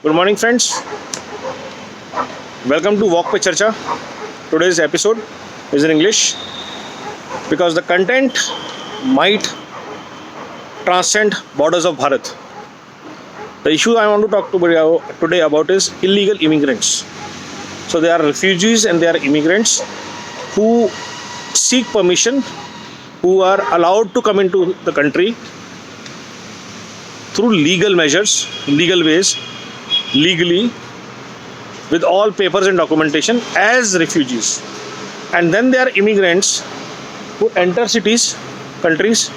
Good morning, friends. Welcome to WalkPeCharcha. Today's episode is in English because the content might transcend borders of Bharat. The issue I want to talk to today about is illegal immigrants. So they are refugees and they are immigrants who seek permission, who are allowed to come into the country through legal measures, legal ways, legally, with all papers and documentation as refugees. And then there are immigrants who enter countries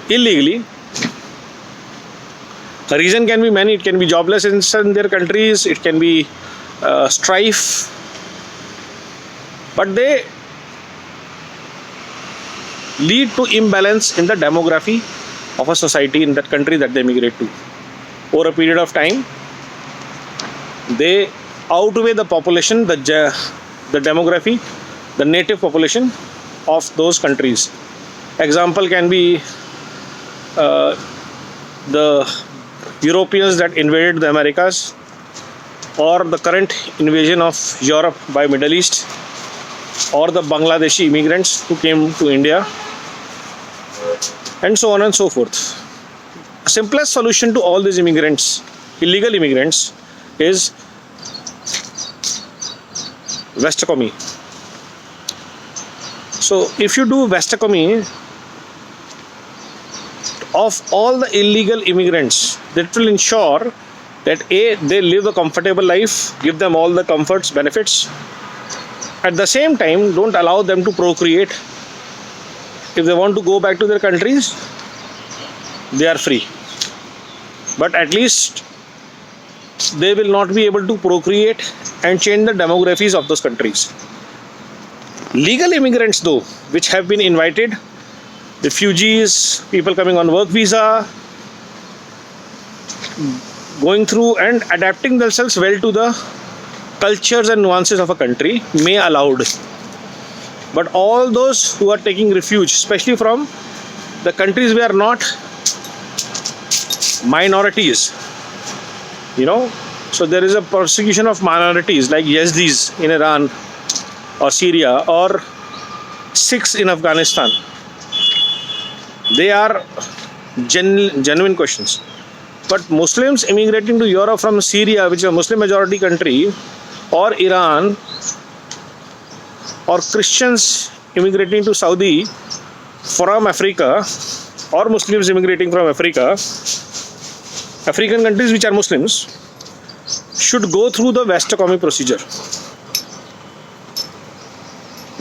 illegally. The reason can be many. It can be joblessness in their countries, it can be strife, but they lead to imbalance in the demography of a society in that country that they migrate to. Over a period of time, they outweigh the population, the demography, the native population of those countries. Example can be the Europeans that invaded the Americas, or the current invasion of Europe by Middle East, or the Bangladeshi immigrants who came to India, and so on and so forth. The simplest solution to all these immigrants, illegal immigrants, is vasectomy. So if you do vasectomy of all the illegal immigrants, that will ensure that A, they live a comfortable life, give them all the comforts, benefits. At the same time, don't allow them to procreate. If they want to go back to their countries, they are free. But at least they will not be able to procreate and change the demographies of those countries. Legal immigrants, though, which have been invited, refugees, people coming on work visa, going through and adapting themselves well to the cultures and nuances of a country, may allowed. But all those who are taking refuge, especially from the countries where not minorities, so there is a persecution of minorities like Yazidis in Iran or Syria, or Sikhs in Afghanistan. They are genuine questions. But Muslims immigrating to Europe from Syria, which is a Muslim majority country, or Iran, or Christians immigrating to Saudi from Africa, or Muslims immigrating from Africa, African countries which are Muslims, should go through the vasectomy procedure.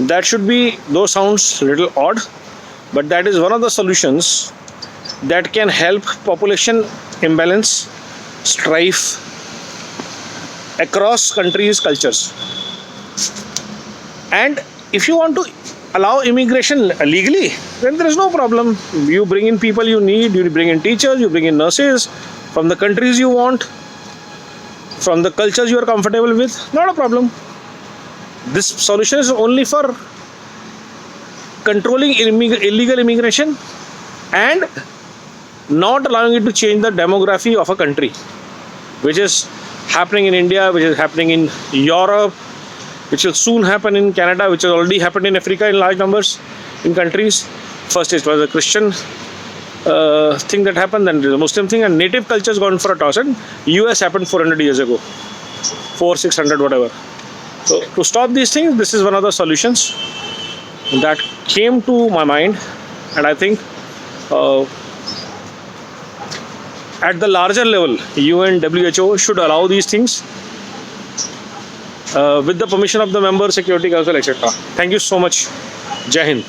That should be, though sounds a little odd, but that is one of the solutions that can help population imbalance, strife across countries, cultures. And if you want to allow immigration legally, then there is no problem. You bring in people you need, you bring in teachers, you bring in nurses from the countries you want, from the cultures you are comfortable with, not a problem. This solution is only for controlling illegal immigration and not allowing it to change the demography of a country, which is happening in India, which is happening in Europe, which will soon happen in Canada, which has already happened in Africa in large numbers in countries. First it was a Christian thing that happened, then the Muslim thing, and native culture has gone for a toss. And US happened 400 years ago, 600 whatever. So to stop these things, this is one of the solutions that came to my mind, and I think at the larger level, UN, WHO should allow these things with the permission of the member, Security Council, etc. Thank you so much. Jai Hind.